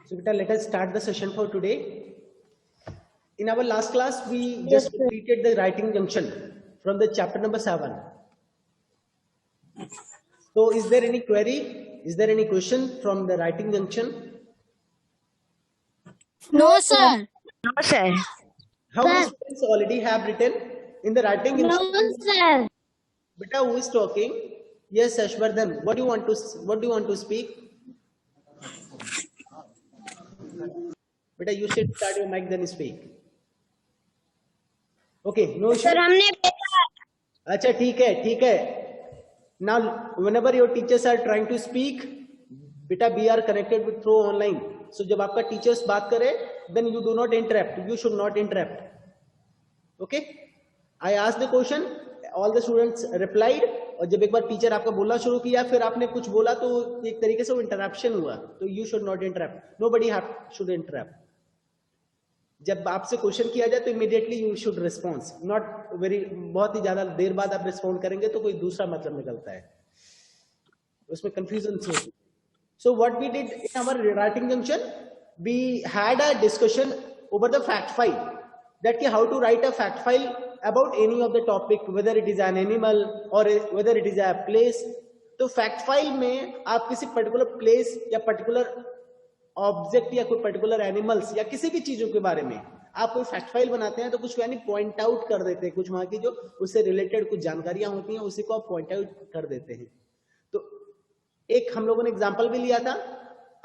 So beta, let us start the session for today. In our last class, we just completed the writing junction from the chapter number 7. So is there any query? Is there any question from the writing junction? No, sir. No, sir. How many students already have written in the writing junction? No, sir. Beta, who is talking? Yes, Ashwardhan. What do you want to speak? Beta, you should start your mic then speak. Okay, no issue. Sir हमने अच्छा ठीक है. Now, whenever your teachers are trying to speak, beta, we are connected with through online. So जब आपका teachers बात करे, then you do not interrupt. You should not interrupt. Okay? I asked the question. All the students replied. और जब एक बार teacher आपका बोलना शुरू किया, फिर आपने कुछ बोला तो एक तरीके से वो इंटरप्शन हुआ. तो you should not interrupt. Nobody should interrupt. जब आपसे क्वेश्चन किया जाए तो immediately you should response, not very बहुत ही ज्यादा देर बाद आप रिस्पॉन्ड करेंगे तो कोई दूसरा मतलब निकलता है, उसमें कंफ्यूजन से. So what we did in our writing junction, we had a discussion over the fact file, that कि how to write a fact file about any of the topic, whether it is an animal और whether it is a place. तो fact file में आप किसी particular place या particular object या कोई particular animals या किसी भी चीजों के बारे में आप कोई फैक्ट फाइल बनाते हैं तो कुछ यानी पॉइंट आउट कर देते हैं, कुछ वहां की जो उससे रिलेटेड कुछ जानकारियां होती हैं उसी को आप पॉइंट आउट कर देते हैं. तो एक हम लोगों ने एग्जांपल भी लिया था,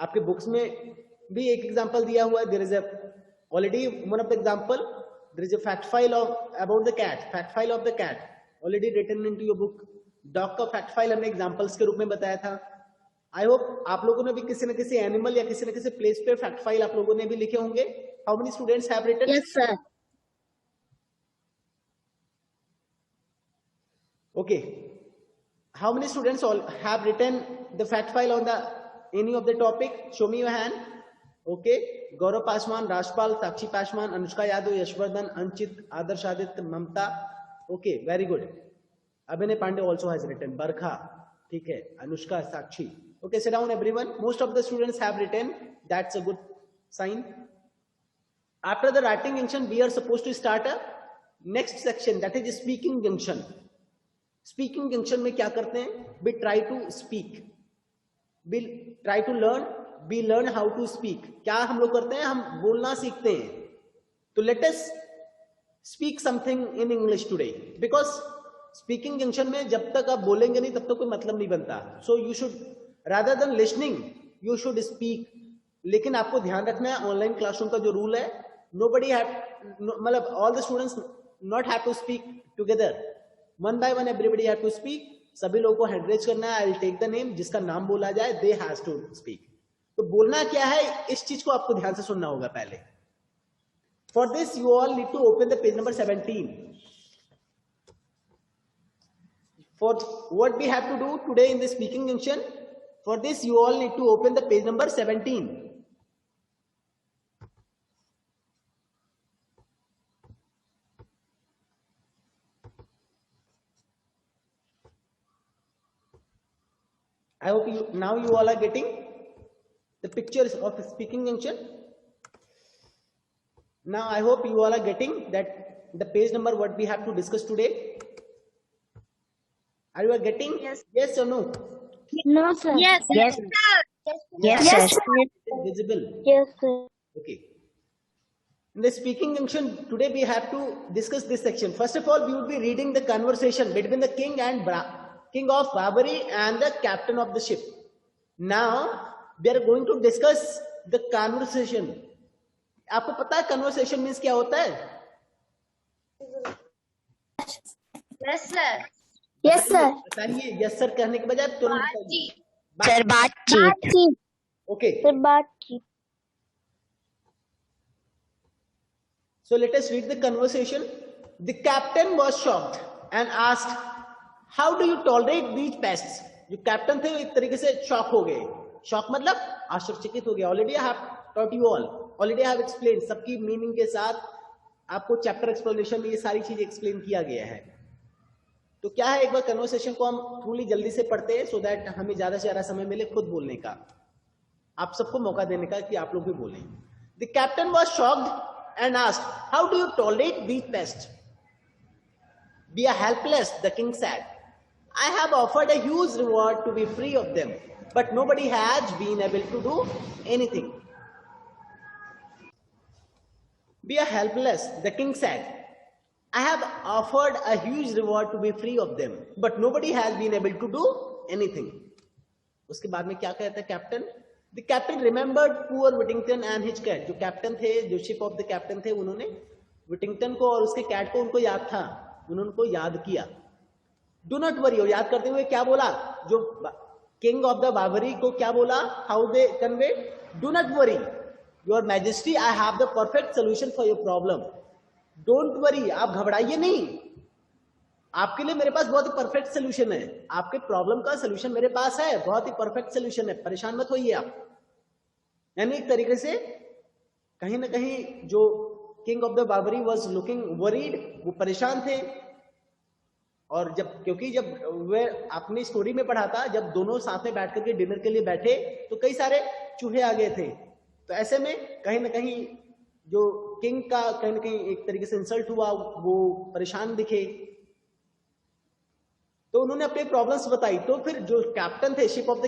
आपके बुक्स में भी एक एग्जांपल दिया हुआ है. There is already one of the example, there is a fact file of about the cat, fact file of the cat already written into your book. Dog का फैक्ट फाइल हमने examples के रूप में बताया था. आई होप आप लोगों ने भी किसी न किसी एनिमल या किसी न किसी प्लेस पे फैक्ट फाइल आप लोगों ने भी लिखे होंगे. How many students have written? Yes sir. Okay, how many students have written the fact file on the any of the topic? Show me your hand. Okay, Gaurav Paswan, Rajpal, Sakshi Paswan, Anushka Yadav, Yashwardhan, Anchit, Adarsh Aditya, Mamta. Okay, very good. Abhinay Pandey also has written. Barkha, ठीक है, अनुष्का, साक्षी. Okay, sit down everyone. Most of the students have written. That's a good sign. After the writing junction, we are supposed to start a next section, that is speaking junction. Speaking junction में क्या करते हैं? We try to speak. We try to learn. We learn how to speak. क्या हम लोग करते हैं? हम बोलना सीखते हैं. तो let us speak something in English today, because speaking junction में जब तक आप बोलेंगे नहीं तब तक कोई मतलब नहीं बनता. So you should rather than listening you should speak. लेकिन आपको ध्यान रखना है ऑनलाइन क्लासरूम का जो रूल है, nobody have मतलब all the students not have to speak together, one by one everybody have to speak. सभी लोगों को हैंड रेज करना है. I'll take the name, जिसका नाम बोला जाए they has to speak. तो बोलना क्या है इस चीज को आपको ध्यान से सुनना होगा पहले. For this you all need to open the page number 17. For what we have to do today in the speaking junction, for this you all need to open the page number 17. I hope now you all are getting the pictures of the speaking junction. Now I hope you all are getting that the page number what we have to discuss today. Are you getting? Yes or no? No sir. Yes, sir. Yes sir. Visible. Yes sir. Okay. In the speaking junction today we have to discuss this section. First of all, we would be reading the conversation between the king and king of Barbary and the captain of the ship. Now we are going to discuss the conversation. आपको पता है conversation means क्या होता है? Yes sir. Yes sir. बताइए. yes sir कहने के बजाय तुरंत सर बातचीत. Okay. सर बातचीत. So let us read the conversation. The captain was shocked and asked, "How do you tolerate these pests?" जो कैप्टन थे वो एक तरीके से शॉक हो गए. शॉक मतलब आश्चर्यचकित हो गए. Already I have taught you all. Already I have explained. सबकी मीनिंग के साथ आपको चैप्टर एक्सप्लेनेशन में ये सारी चीज एक्सप्लेन किया गया है. तो क्या है, एक बार कन्वर्सेशन को हम थोड़ी जल्दी से पढ़ते हैं सो दैट हमें ज्यादा से ज्यादा समय मिले खुद बोलने का. आप सबको मौका देने का कि आप लोग भी बोलें. The captain was shocked and asked, how do you tolerate these paste? We are helpless, the king said. I have offered a huge reward to be free of them, but nobody has been able to do anything. We are helpless, the king said. I have offered a huge reward to be free of them, but nobody has been able to do anything. उसके बाद में क्या कहता है captain? The captain remembered poor Whittington and his cat. जो captain थे, जो ship of the captain थे, उन्होंने विटिंगटन को और उसके कैट को उनको याद था, उन्होंने उनको याद किया. डू नॉट वरी, और याद करते हुए क्या बोला? जो किंग ऑफ द बावरी को क्या बोला? How they convey? Do not worry your majesty, I have the perfect solution for your problem. Don't worry, आप घबराइए नहीं, आपके लिए मेरे पास बहुत ही परफेक्ट सोल्यूशन है. आपके प्रॉब्लम का सोल्यूशन मेरे पास है, बहुत ही परफेक्ट सोल्यूशन है, परेशान मत होइए आप. यानी एक तरीके से कहीं ना कहीं जो king of the Babri was looking worried, वो परेशान थे. और क्योंकि जब वे अपनी स्टोरी में पढ़ा था, जब दोनों साथ में बैठ करके डिनर के लिए बैठे तो कई सारे चूहे आ गए थे. तो ऐसे में कहीं ना कहीं जो किंग का कहीं ना कहीं एक तरीके से इंसल्ट हुआ, वो परेशान दिखे, तो उन्होंने अपने प्रॉब्लम्स बताई. तो फिर जो कैप्टन थे, शिप ऑफ द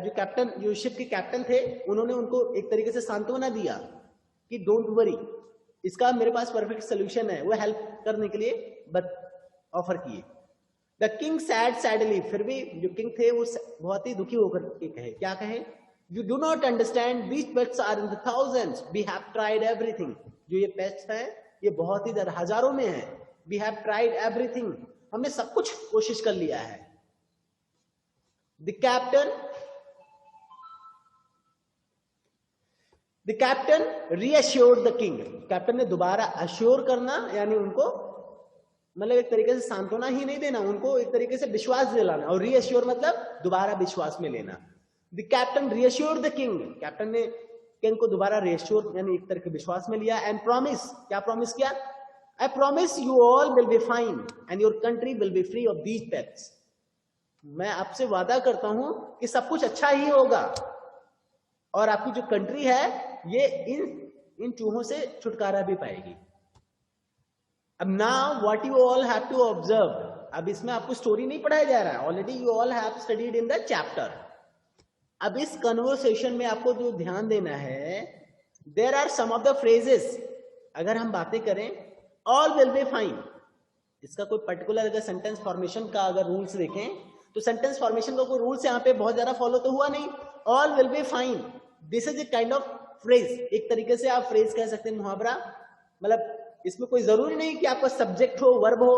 जो कैप्टन, जो शिप के कैप्टन थे, उन्होंने उनको एक तरीके से सांत्वना दिया कि डोंट वरी, इसका मेरे पास परफेक्ट सोल्यूशन है. वो हेल्प करने के लिए ऑफर किए. द किंग सैड सैडली, फिर भी जो किंग थे वो बहुत ही दुखी होकर के कहे, क्या कहे? You do not understand, these pests are in the thousands, we have tried everything. जो ये पेस्ट है ये बहुत ही हजारों में है. वी हैव ट्राइड एवरीथिंग, हमने सब कुछ कोशिश कर लिया है. The captain reassured the king, captain ने दोबारा अश्योर करना, यानी उनको मतलब एक तरीके से सांत्वना ही नहीं देना, उनको एक तरीके से विश्वास दिलाना. और रीअश्योर मतलब दोबारा विश्वास में लेना. The captain reassured the king, captain ने किंग को दोबारा रीअश्योर यानी एक तरह के विश्वास में लिया. एंड प्रॉमिस, क्या प्रॉमिस किया? I promise you all will be fine and your country will be free of these pests. मैं आपसे वादा करता हूं कि सब कुछ अच्छा ही होगा और आपकी जो कंट्री है ये इन चूहों से छुटकारा भी पाएगी. अब now what you all have to observe, अब इसमें आपको स्टोरी नहीं पढ़ाया जा रहा है, already you all have studied in the chapter. अब इस कन्वर्सेशन में आपको जो ध्यान देना है, there are some of the phrases, अगर हम बातें करें ऑल विल बी फाइन, इसका कोई पर्टिकुलर अगर सेंटेंस फॉर्मेशन का अगर रूल्स देखें तो सेंटेंस फॉर्मेशन का कोई रूल्स यहाँ पे बहुत ज्यादा फॉलो तो हुआ नहीं. All will be fine, this is a kind of phrase, एक तरीके से आप फ्रेज कह सकते हैं, मुहावरा. मतलब इसमें कोई जरूरी नहीं कि आपका सब्जेक्ट हो, वर्ब हो.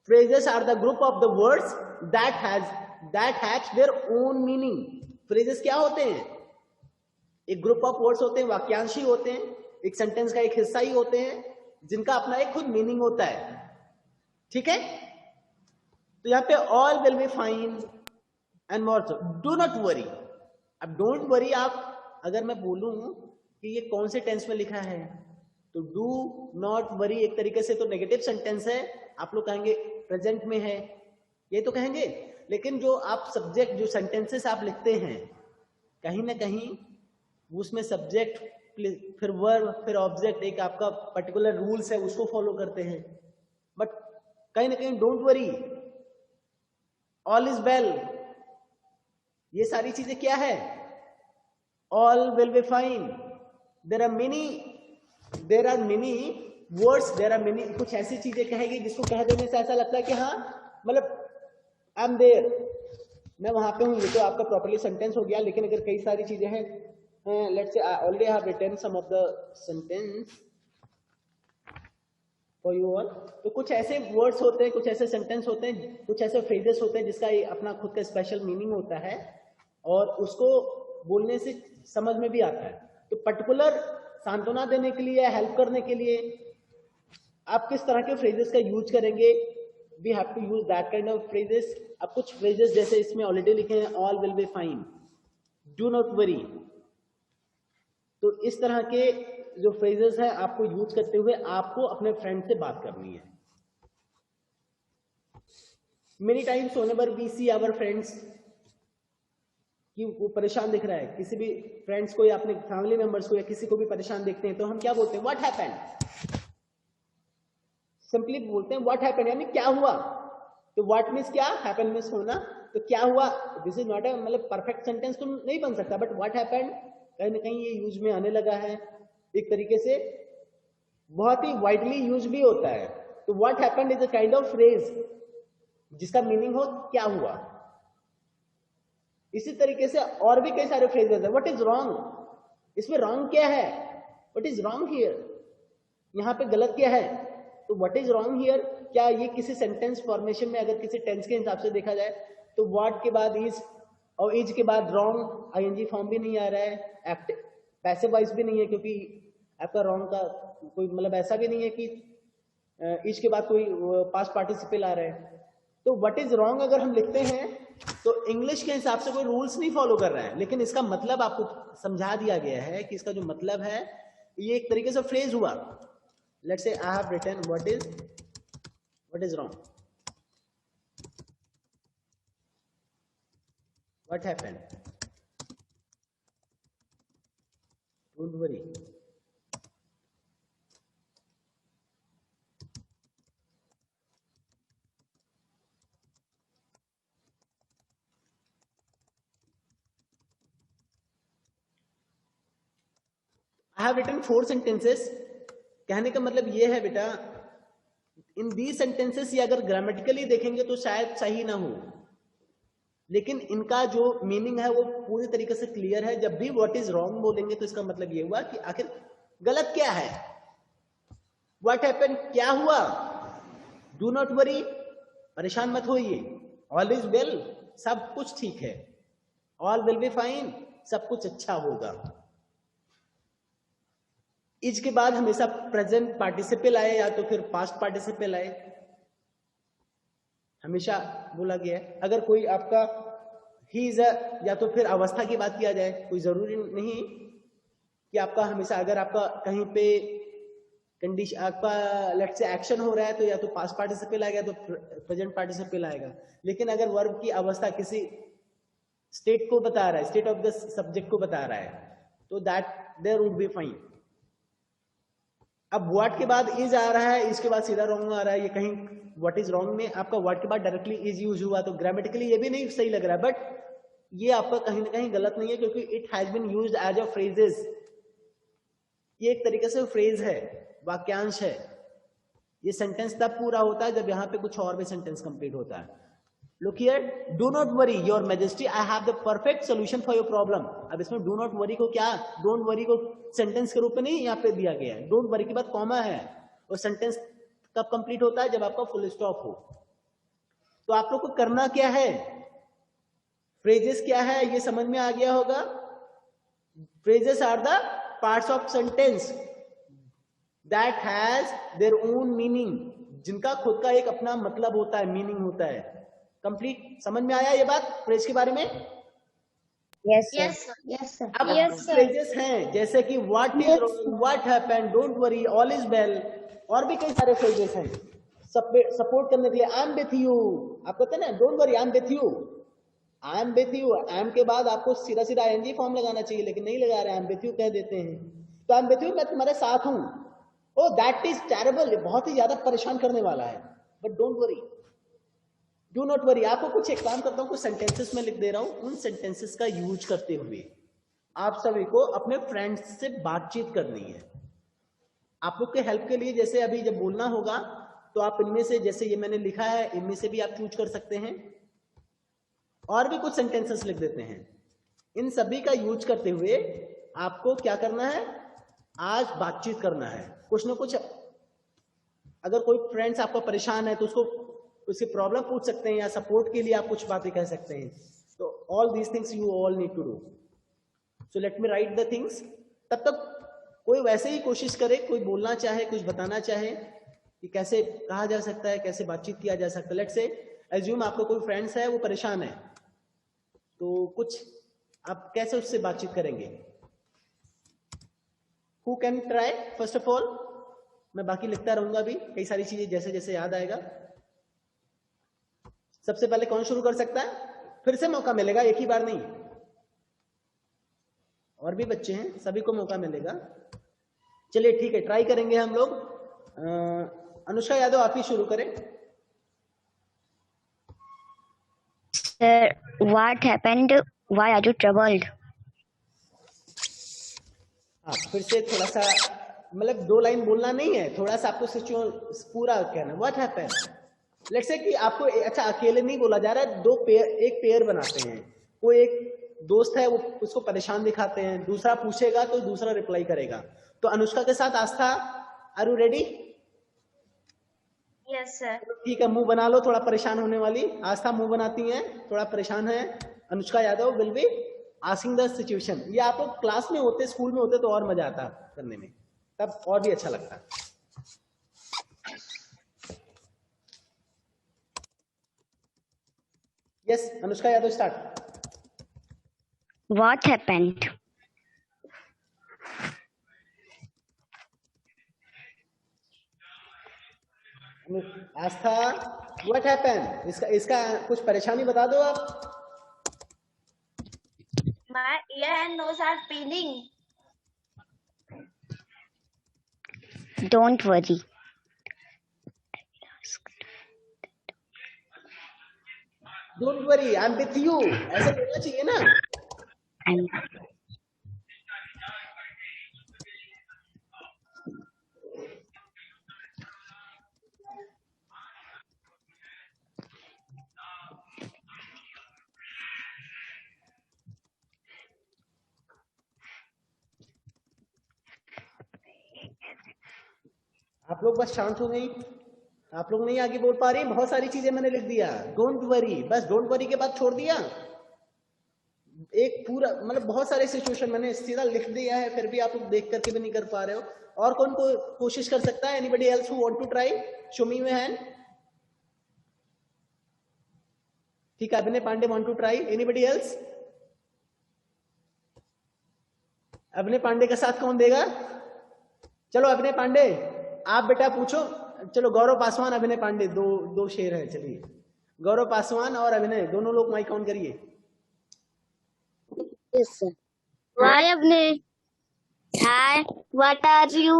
Phrases are the group of the words that have their own meaning. Phrases क्या होते हैं? एक ग्रुप ऑफ वर्ड्स होते हैं, वाक्यांश ही होते हैं, एक सेंटेंस का एक हिस्सा ही होते हैं, जिनका अपना एक खुद मीनिंग होता है. ठीक है, तो यहां पे all will be fine and more so do not worry. अब डोंट वरी, आप अगर मैं बोलूं कि ये कौन से टेंस में लिखा है, तो डू नॉट वरी एक तरीके से तो नेगेटिव सेंटेंस है, आप लोग कहेंगे प्रेजेंट में है, ये तो कहेंगे. लेकिन जो आप सब्जेक्ट, जो सेंटेंसेस आप लिखते हैं, कहीं ना कहीं उसमें सब्जेक्ट, फिर वर्ब, फिर ऑब्जेक्ट, एक आपका पर्टिकुलर रूल्स है उसको फॉलो करते हैं. बट कहीं ना कहीं don't worry, all is well, ये सारी चीजें क्या है? All will be fine. There are many words, there are many, कुछ ऐसी चीजें कहेगी जिसको कह देने से ऐसा लगता है कि हाँ मतलब आई एम देयर, मैं वहां पे हूं. ये तो आपका प्रॉपर्ली सेंटेंस हो गया. लेकिन अगर कई सारी चीजें हैं, let's say I already have written some of the sentence for you all. तो कुछ ऐसे वर्ड्स होते हैं, कुछ ऐसे सेंटेंस होते हैं, कुछ ऐसे फ्रेजेस होते हैं जिसका अपना खुद का स्पेशल मीनिंग होता है और उसको बोलने से समझ में भी आता है. तो पर्टिकुलर सांत्वना देने के लिए, हेल्प करने के लिए आप किस तरह के फ्रेजेस का यूज करेंगे? We have to use that kind of phrases. अब कुछ फ्रेजेस जैसे इसमें ऑलरेडी लिखे हैं, all will be fine, do not worry. तो इस तरह के जो फ्रेजेस हैं आपको यूज करते हुए आपको अपने फ्रेंड से बात करनी है. Many times whenever we see our friends, कि वो परेशान दिख रहा है, किसी भी फ्रेंड्स को या अपने फैमिली मेंबर्स को या किसी को भी परेशान देखते हैं तो हम क्या बोलते हैं? What happened. सिंपली बोलते हैं व्हाट हैपेंड, यानी क्या हुआ। तो व्हाट मीन्स क्या, हैपन मीन्स होना, तो क्या हुआ। दिस इज नॉट ए मतलब परफेक्ट सेंटेंस तो नहीं बन सकता, बट व्हाट हैपेंड कहीं ना कहीं ये यूज में आने लगा है, एक तरीके से बहुत ही वाइडली यूज भी होता है। तो what happened is a kind of phrase जिसका मीनिंग हो क्या हुआ। इसी तरीके से और भी कई सारे फ्रेजेस है। व्हाट इज रॉन्ग, इसमें रॉन्ग क्या है, व्हाट इज रॉन्ग हियर, यहाँ पे गलत क्या है। तो व्हाट इज रॉन्ग हियर, क्या ये किसी सेंटेंस फॉर्मेशन में अगर किसी टेंस के हिसाब से देखा जाए तो व्हाट के बाद इज और इज के बाद रॉन्ग आईएनजी फॉर्म भी नहीं आ रहा है, एक्टिव पैसिव वॉइस भी नहीं है, क्योंकि आपका रॉन्ग का कोई मतलब ऐसा भी नहीं है कि इज के बाद कोई पास्ट पार्टिसिपल आ रहा है। तो व्हाट इज रॉन्ग अगर हम लिखते हैं तो इंग्लिश के हिसाब से कोई रूल्स नहीं फॉलो कर रहा है, लेकिन इसका मतलब आपको समझा दिया गया है कि इसका जो मतलब है ये एक तरीके से फ्रेज हुआ। Let's say I have written what is wrong, what happened, don't worry, I have written 4 sentences। कहने का मतलब ये है बेटा, इन दी सेंटेंसेस ये अगर ग्रामेटिकली देखेंगे तो शायद सही ना हो, लेकिन इनका जो मीनिंग है वो पूरी तरीके से क्लियर है। जब भी व्हाट इज रॉन्ग बोलेंगे तो इसका मतलब ये हुआ कि आखिर गलत क्या है। व्हाट हैपेंड क्या हुआ, डू नॉट वरी परेशान मत होइए, ऑल इज वेल सब कुछ ठीक है, ऑल विल बी फाइन सब कुछ अच्छा होगा। इज के बाद हमेशा प्रेजेंट पार्टिसिपल आए या तो फिर पास्ट पार्टिसिपल आए, हमेशा बोला गया है। अगर कोई आपका ही इज या तो फिर अवस्था की बात किया जाए, कोई जरूरी नहीं कि आपका हमेशा, अगर आपका कहीं पे कंडीशन आपका लेट्स से एक्शन हो रहा है तो या तो पास्ट पार्टिसिपल आएगा तो प्रेजेंट पार्टिसिपल आएगा। लेकिन अगर वर्ब की अवस्था किसी स्टेट को बता रहा है, स्टेट ऑफ द सब्जेक्ट को बता रहा है, तो that there would be fine. अब व्हाट के बाद इज आ रहा है, इसके बाद सीधा रॉन्ग आ रहा है, ये कहीं व्हाट इज रॉन्ग में आपका व्हाट के बाद डायरेक्टली इज यूज हुआ तो ग्रामेटिकली ये भी नहीं सही लग रहा है, बट ये आपका कहीं ना कहीं गलत नहीं है क्योंकि it has been used as a phrases. ये एक तरीके से फ्रेज है, वाक्यांश है। ये सेंटेंस तब पूरा होता है जब यहाँ पे कुछ और भी सेंटेंस कंप्लीट होता है। Look here, do not worry your majesty, I have the perfect solution for your problem. अब इसमें डू नॉट वरी को क्या, डोंट वरी को सेंटेंस के रूप में नहीं यहाँ पे दिया गया है, डोंट वरी के बाद कॉमा है और सेंटेंस कब कंप्लीट होता है, जब आपका फुल स्टॉप हो। तो आप लोग को करना क्या है, फ्रेजेस क्या है ये समझ में आ गया होगा। Phrases are the parts of sentence that has their own meaning, जिनका खुद का एक अपना मतलब होता है, मीनिंग होता है। कंप्लीट समझ में आया ये बात फ्रेज के बारे में? Yes, sir. Yes, sir. Yes, sir. अब Yes, sir. फ्रेजेस हैं जैसे कि what is wrong, what happened, don't worry, all is well, और भी कई सारे फ्रेजेस हैं सपोर्ट करने के लिए। आई एम विथ यू, आप कहते हैं ना don't worry I am with you, I am with you, I am के बाद आपको सीधा सीधा आईएनजी फॉर्म लगाना चाहिए, लेकिन नहीं लगा रहे, आई एम विथ यू कह देते हैं। तो आई एम विथ यू, मैं तुम्हारे साथ हूं। ओ दैट इज टेरेबल, बहुत ही ज्यादा परेशान करने वाला है, but don't worry, do not worry. आपको कुछ एक काम करता हूं, कुछ सेंटेंसेस में लिख दे रहा हूं, उन सेंटेंसेस का यूज करते हुए आप सभी को अपने फ्रेंड्स से बातचीत करनी है। आप लोग के हेल्प के लिए जैसे अभी जब बोलना होगा तो आप इनमें से, जैसे ये मैंने लिखा है, इनमें से भी आप चूज कर सकते हैं, और भी कुछ सेंटेंसेस लिख देते हैं। इन सभी का यूज करते हुए आपको क्या करना है, आज बातचीत करना है। कुछ ना कुछ, अगर कोई फ्रेंड्स आपका परेशान है तो उसको उसकी प्रॉब्लम पूछ सकते हैं या सपोर्ट के लिए आप कुछ बातें कह सकते हैं। तो all these things you all need to do. So let me write the things. तब तक कोई वैसे ही कोशिश करे, कोई बोलना चाहे, कुछ बताना चाहे कि कैसे कहा जा सकता है, कैसे बातचीत किया जा सकता है। लेट्स से एज्यूम आपका कोई फ्रेंड्स है, वो परेशान है, तो कुछ आप कैसे उससे बातचीत करेंगे। Who can try first of all? मैं बाकी लिखता रहूंगा अभी, कई सारी चीजें जैसे जैसे याद आएगा। सबसे पहले कौन शुरू कर सकता है? फिर से मौका मिलेगा, एक ही बार नहीं। और भी बच्चे हैं, सभी को मौका मिलेगा। चलिए ठीक है, ट्राई करेंगे हम लोग। अनुष्का यादव आप ही शुरू करें। Sir, what happened? Why are you troubled? हाँ, फिर से थोड़ा सा, मतलब 2 लाइन बोलना नहीं है, थोड़ा सा आपको सिचुएशन पूरा कहना। व्हाट हैपेंड, लेट्स से कि आपको अच्छा अकेले नहीं बोला जा रहा है, 2 पेयर, एक पेयर बनाते हैं। कोई एक दोस्त है, वो उसको परेशान दिखाते हैं, दूसरा पूछेगा तो दूसरा रिप्लाई करेगा। तो अनुष्का के साथ Aastha, are you ready? Yes, sir. ठीक है, मुंह बना लो थोड़ा परेशान होने वाली। आस्था मुंह बनाती है, थोड़ा परेशान है। Anushka Yadav will be asking the situation. ये आप लोग क्लास में होते, स्कूल में होते तो और मजा आता करने में, तब और भी अच्छा लगता। Yes, Anushka Yadav start. What happened? Aastha, what happened, इसका कुछ परेशानी बता दो आप। My ear and nose are peeling. Don't worry. Don't worry, I am with you, ऐसा बोलना चाहिए ना। I'm आप लोग बस शांत हो गई, आप लोग नहीं आगे बोल पा रही। बहुत सारी चीजें मैंने लिख दिया, डोंट वरी, बस डोंट वरी के बाद छोड़ दिया। एक पूरा मतलब बहुत सारे सिचुएशन मैंने सीधा लिख दिया है, फिर भी आप लोग देख करके भी नहीं कर पा रहे हो। और कौन को कोशिश कर सकता है? Anybody else who want to try, show me your hand. ठीक है, Abhinay Pandey want to try, anybody else? Abhinay Pandey का साथ कौन देगा? चलो अभिनय पांडे आप बेटा पूछो। चलो गौरव पासवान, अभिनय पांडे, दो शेर हैं। चलिए गौरव पासवान और अभिनय दोनों लोग माइक ऑन करिए। Yes, sir. Why, Abne? Hi. What are you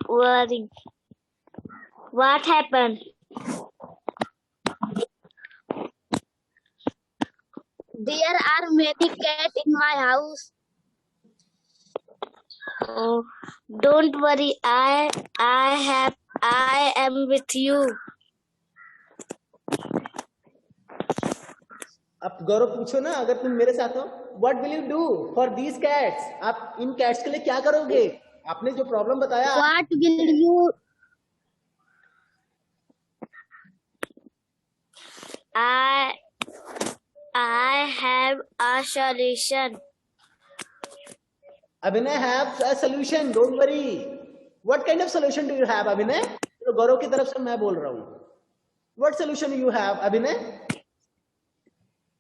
worrying? What happened? There are many cats in my house. Oh, don't worry. I am with you. अब गौरव पूछो ना, अगर तुम मेरे साथ हो, what will you do for these cats? आप इन cats के लिए क्या करोगे? आपने जो प्रॉब्लम बताया, What will you? I have a solution. अभिनय have a solution, don't worry. What kind of solution do you have अभिनय? तो गौरव की तरफ से मैं बोल रहा हूँ, व्हाट सोल्यूशन यू हैव अभिनय?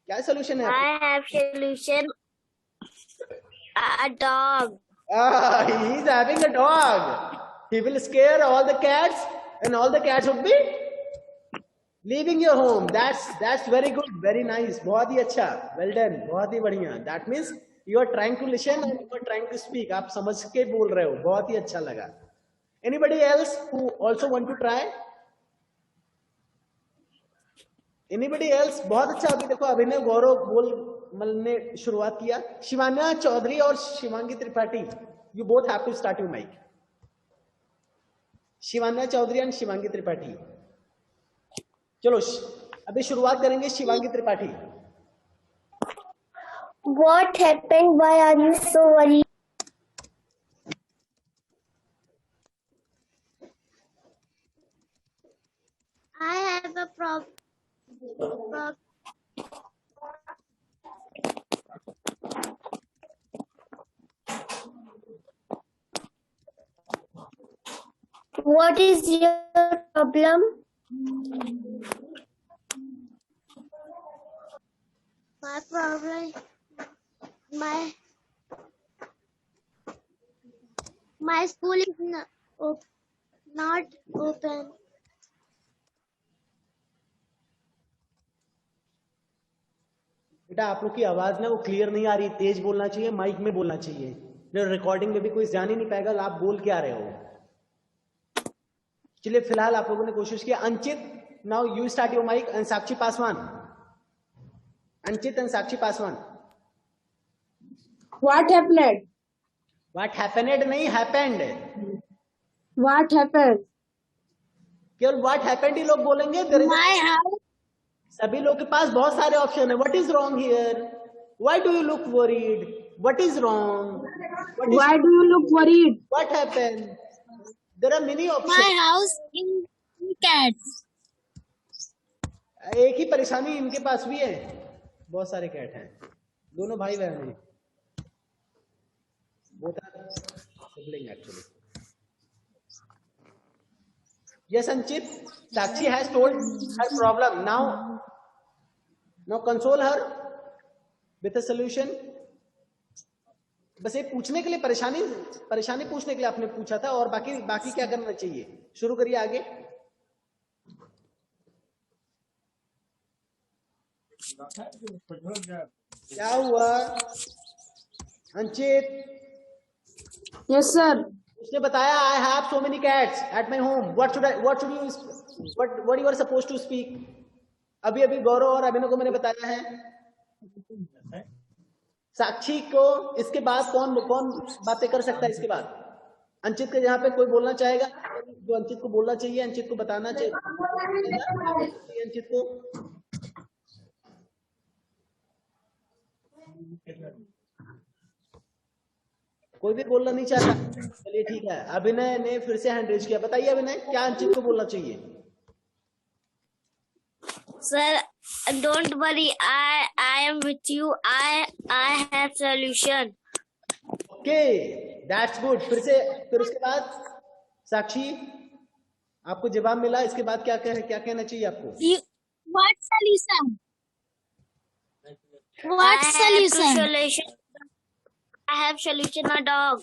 क्या सोल्यूशन है? I have solution. A dog. He is having a dog. He will scare all the cats, and all the cats would be leaving your home. That's very good, very nice. बहुत ही अच्छा, well done, बहुत ही बढ़िया। That means you are trying to listen and you are trying to speak. आप समझ के बोल रहे हो, बहुत ही अच्छा लगा। Anybody else who also want to try? Anybody else? बहुत अच्छा। अभी देखो अभिनय गौरव बोल ने शुरुआत किया। शिवान्या चौधरी और Shivangi Tripathi, you both have to start your mic. Shivanya Chaudhary and Shivangi Tripathi, चलो अभी शुरुआत करेंगे। Shivangi Tripathi, What happened? Why are you so worried? I have a problem. What is your problem? My problem, my school is not open. बेटा आप लोग की आवाज ना वो क्लियर नहीं आ रही, तेज बोलना चाहिए, माइक में बोलना चाहिए, नहीं रिकॉर्डिंग में भी कोई जान ही नहीं पाएगा आप बोल क्या रहे हो। चलिए फिलहाल आप लोगों ने कोशिश किया। Anchit, now you start your mic and Sakshi Paswan. Anchit and Sakshi Paswan. What happened? What happened नहीं, हैपेंड। What happened? केवल व्हाट हैपेंड ही लोग बोलेंगे। There is My house. सभी लोग के पास बहुत सारे ऑप्शन है। What is wrong here, why do you look worried, what is wrong, Why do you look worried? What happened, there are many My option. house in cats. एक ही परेशानी इनके पास भी है, बहुत सारे कैट हैं, दोनों भाई बहन हैं, both are sibling actually. Yes, Anchit, Sakshi has told her problem. Now console her with a solution. बस ये पूछने के लिए, परेशानी पूछने के लिए आपने पूछा था, और बाकी क्या करना चाहिए। शुरू करिए आगे। क्या हुआ अंचित? Yes, sir. उसने बताया I have so many cats at my home. What you are supposed to speak? अभी गौरव और अभिनव को मैंने बताया है। साक्षी को इसके बाद कौन बातें कर सकता है इसके बाद? अंचित के यहाँ पे कोई बोलना चाहेगा? जो अंचित को बोलना चाहिए, अंचित को बताना चाहिए अंचित को। कोई भी बोलना नहीं चाहता? चलिए ठीक है, अभिनय ने फिर से हैंड रेज किया। बताइए अभिनय, क्या अंचित को बोलना चाहिए? Sir, don't worry. I am with you. I have solution. Okay, that's good. फिर उसके बाद साक्षी, आपको जवाब मिला, इसके बाद क्या कहना चाहिए आपको? What solution? What solution? I have solution. My dog.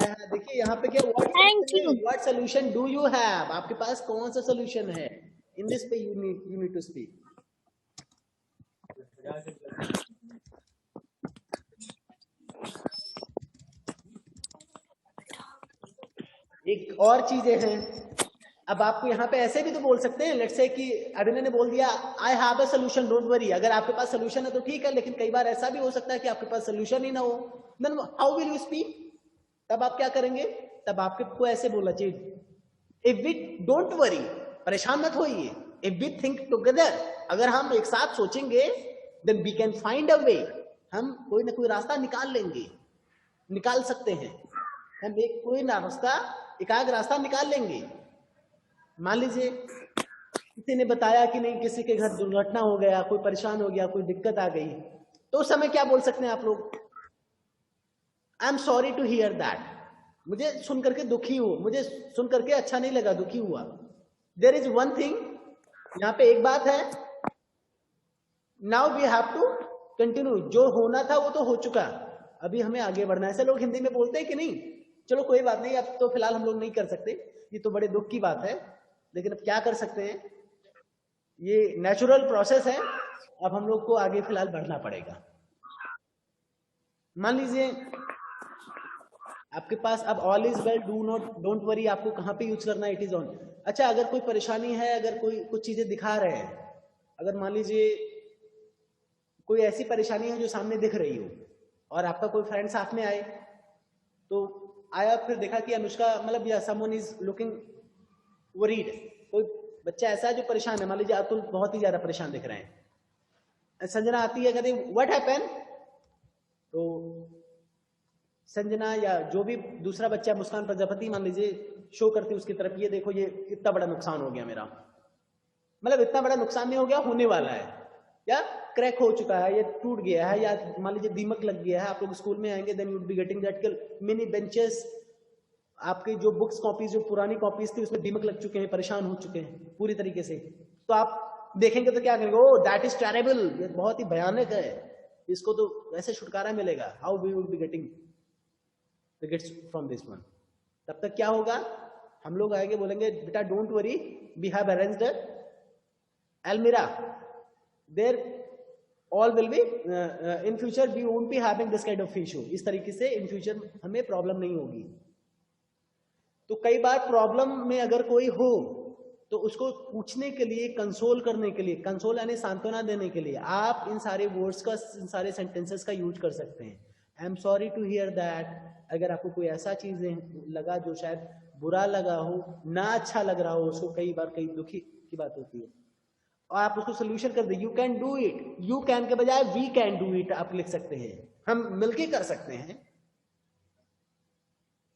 देखिए यहाँ पे क्या, Thank you. What solution do you have? आपके पास कौन सा सोल्यूशन है? इन दिस पे यू नीड टू स्पीक। एक और चीजें हैं, अब आपको यहाँ पे ऐसे भी तो बोल सकते हैं। लेट्स से कि अभिनय ने बोल दिया I have a solution, don't worry. अगर आपके पास सोल्यूशन है तो ठीक है, लेकिन कई बार ऐसा भी हो सकता है कि आपके पास सोल्यूशन ही ना हो। Then how will you speak? तब आप क्या करेंगे? तब आपको ऐसे बोलना चाहिए, इफ वी डोंट वरी, परेशान मत होइए, इफ वी थिंक टुगेदर, अगर हम एक साथ सोचेंगे, then we can find a way, हम कोई ना कोई रास्ता निकाल सकते हैं। हम कोई ना रास्ता निकाल लेंगे। मान लीजिए किसी ने बताया कि नहीं, किसी के घर दुर्घटना हो गया, कोई परेशान हो गया, कोई दिक्कत आ गई, तो उस समय क्या बोल सकते हैं आप लोग? I am sorry to hear that, मुझे सुन करके दुखी हो, मुझे सुन करके अच्छा नहीं लगा, दुखी हुआ। देयर इज वन थिंग, यहाँ पे एक बात है, now we have to continue. जो होना था वो तो हो चुका, अभी हमें आगे बढ़ना है। ऐसे लोग हिंदी में बोलते हैं कि नहीं? चलो कोई बात नहीं, अब तो फिलहाल हम लोग नहीं कर सकते, ये तो बड़े दुख की बात है, लेकिन अब क्या कर सकते हैं, ये नेचुरल प्रोसेस है, अब हम लोग को आगे फिलहाल बढ़ना पड़ेगा। मान लीजिए आपके पास अब all is well, don't worry, आपको कहाँ पे यूज करना है? It is on. अच्छा, अगर कोई परेशानी है, अगर कोई कुछ चीजें दिखा रहे हैं, अगर मान लीजिए कोई ऐसी परेशानी है जो सामने दिख रही हो, और आपका कोई फ्रेंड साथ में आए, तो आया, फिर देखा कि अनुष्का, मतलब या समवन इज लुकिंग वरीड, कोई बच्चा ऐसा है जो परेशान है, मान लीजिए अतुल बहुत ही ज्यादा परेशान दिख रहे हैं, संजना आती है, कहती व्हाट हैपेंड? तो संजना या जो भी दूसरा बच्चा, मुस्कान प्रजापति मान लीजिए, शो करती उसकी तरफ, ये देखो ये इतना बड़ा नुकसान हो गया मेरा, मतलब इतना बड़ा नुकसान नहीं हो गया, होने वाला है, या क्रैक हो चुका है, या टूट गया है, या मान लीजिए दीमक लग गया है। आप लोग स्कूल में आएंगे, then you would be getting that mini benches, आपकी जो बुक्स कॉपीज, जो पुरानी कॉपीज थी, उसमें दीमक लग चुके हैं, परेशान हो चुके हैं पूरी तरीके से। तो आप देखेंगे तो क्या करेंगे? ओ दैट इज टेरेबल, ये बहुत ही भयानक है, इसको तो वैसे छुटकारा मिलेगा, how we would be getting tickets from this one. तब तक क्या होगा, हम लोग आएंगे, बोलेंगे बेटा don't worry, we have arranged almirah, there all will be in future we won't be having this kind of issue. इस तरीके से इन फ्यूचर हमें प्रॉब्लम नहीं होगी। तो कई बार प्रॉब्लम में अगर कोई हो तो उसको पूछने के लिए, कंसोल करने के लिए, कंसोल यानी सांत्वना देने के लिए आप इन सारे वर्ड्स का, इन सारे सेंटेंसेस का यूज कर सकते हैं। I am sorry to hear that. अगर आपको कोई ऐसा चीज लगा जो शायद बुरा लगा हो, ना अच्छा लग रहा हो उसको, कई बार कई दुखी की बात होती है, और आप उसको सोल्यूशन कर दे, you can do it. You can के बजाय वी कैन डू इट आप लिख सकते हैं, हम मिलके कर सकते हैं।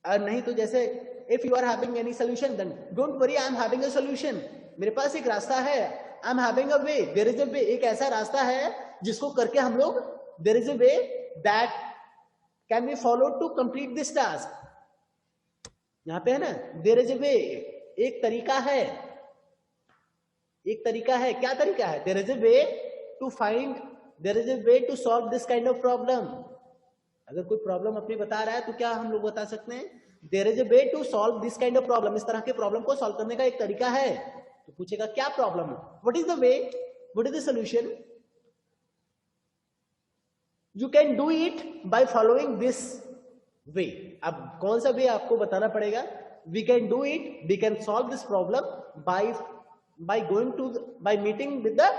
और नहीं तो जैसे if you are having any solution then don't worry, I am having a solution. मेरे पास एक रास्ता है, I am having a way, there is a way. एक ऐसा रास्ता है जिसको करके हम लोग, there is a way that can be followed to complete this task. यहां पे है ना, देयर इज अ वे, एक तरीका है, एक तरीका है। क्या तरीका है? There is a way to find, there is a way to solve this kind of problem. अगर कोई प्रॉब्लम अपनी बता रहा है तो क्या हम लोग बता सकते हैं? There is a way to solve this kind of problem. इस तरह के प्रॉब्लम को सॉल्व करने का एक तरीका है। तो पूछेगा क्या प्रॉब्लम है, what is the way, what is the solution. You can do it by following this way. अब कौन सा वे आपको बताना पड़ेगा? We can do it, we can solve this problem by going to, by meeting with the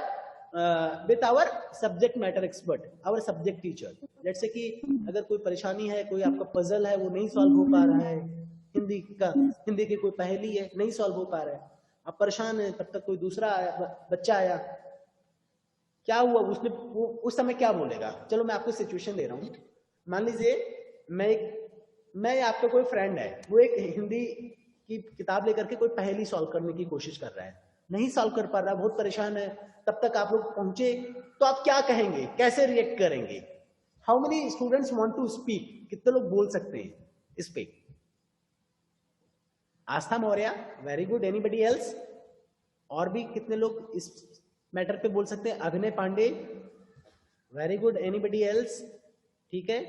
with our subject matter expert, our subject teacher। जैसे कि अगर कोई परेशानी है, कोई आपका पजल है वो नहीं सॉल्व हो पा रहा है, हिंदी की कोई पहेली है नहीं सॉल्व हो पा रहा है, आप परेशान है, तब तक कोई दूसरा आया, बच्चा आया, क्या हुआ उसने, वो उस समय क्या बोलेगा? चलो मैं आपको सिचुएशन दे रहा हूँ। मान लीजिए मैं आपका कोई फ्रेंड है, वो एक हिंदी की किताब लेकर के कोई पहेली सॉल्व करने की कोशिश कर रहा है, नहीं सॉल्व कर पा रहा, बहुत परेशान है। तब तक आप लोग पहुंचे तो आप क्या कहेंगे, कैसे रिएक्ट करेंगे? How many students want to speak? कितने लोग बोल सकते हैं इस पे? Aastha Maurya, very good. Anybody else? और भी कितने लोग इस मैटर पे बोल सकते हैं? Abhinay Pandey, very good. Anybody else? ठीक है।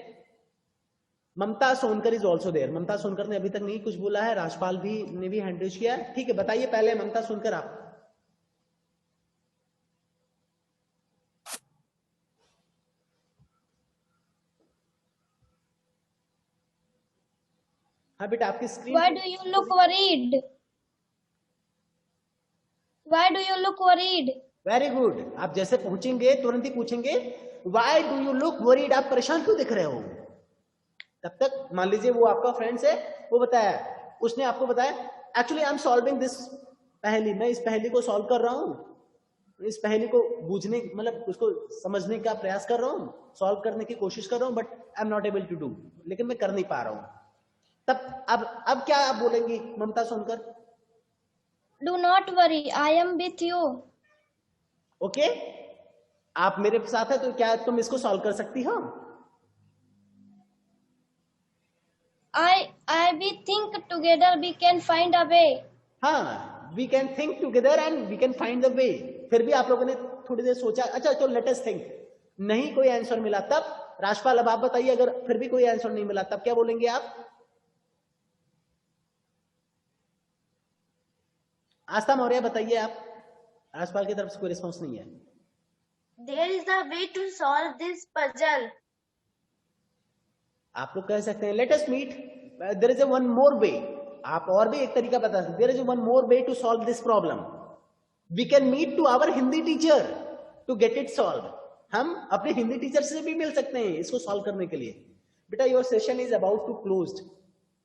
Mamta Sonkar is also there. Mamta Sonkar ने अभी तक नहीं कुछ बोला है, राजपाल भी ने भी हैंड रेज किया। ठीक है, बताइए पहले ममता सोनकर आप। हाँ बेटा, आपकी screen. Why do you look worried? Why do you look worried? Very good. आप जैसे पहुंचेंगे तुरंत ही पूछेंगे why do you look worried, आप परेशान क्यों दिख रहे हो? तब तक मान लीजिए वो आपका फ्रेंड्स है, वो बताया, उसने आपको बताया actually I am solving this पहेली, मैं इस पहेली को सॉल्व कर रहा हूं, इस पहेली को बूझने, मतलब उसको समझने का प्रयास कर रहा हूं, सॉल्व करने की कोशिश कर रहा हूं, but I am not able to do, लेकिन मैं कर नहीं पा रहा हूं। तब अब क्या आप बोलेंगी ममता सुनकर? Do not worry, I am with you. Okay, आप मेरे साथ है तो क्या तुम इसको सॉल्व कर सकती हो? We think together we can find a way. हाँ, we can think together and we can find the way. फिर भी आप लोगों ने थोड़ी देर सोचा, अच्छा तो लेट अस थिंक, नहीं कोई आंसर मिला, तब राजपाल अब आप बताइए, अगर फिर भी कोई आंसर नहीं मिला तब क्या बोलेंगे आप? आस्था मौर्य बताइए आप। राजपाल की तरफ से कोई रिस्पॉन्स नहीं है। There is a way to solve this puzzle. आप लोग कह सकते हैं let us meet, there is one more way. आप और भी एक तरीका बता सकते, there is one more way to solve this problem, we can meet to our Hindi teacher to get it solve. हम अपने हिंदी टीचर से भी मिल सकते हैं इसको सॉल्व करने के लिए। बेटा your session is about to closed.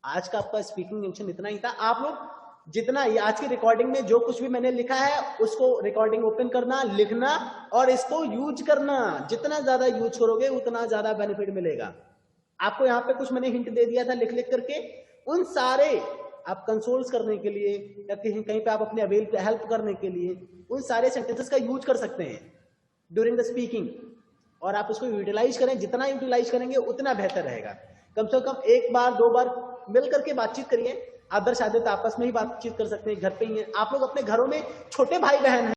आज का आपका स्पीकिंग सेक्शन इतना ही था। आप लोग जितना आज की रिकॉर्डिंग में जो कुछ भी मैंने लिखा है उसको रिकॉर्डिंग ओपन करना, लिखना और इसको यूज करना। जितना ज्यादा यूज करोगे उतना ज्यादा बेनिफिट मिलेगा आपको। यहाँ पे कुछ मैंने हिंट दे दिया था लिख लिख करके, उन सारे आप कंसोल्स करने के लिए या कहीं पे आप अपने अवेल पे हेल्प करने के लिए उन सारे सेंटेंसेस का यूज कर सकते हैं ड्यूरिंग द स्पीकिंग, और आप उसको यूटिलाइज करें। जितना यूटिलाइज करेंगे उतना बेहतर रहेगा। कम से कम एक बार दो बार मिल करके बातचीत करिए। आदर शादत आपस में ही बातचीत कर सकते हैं, घर पे ही है। आप लोग अपने घरों में छोटे भाई बहन हैं,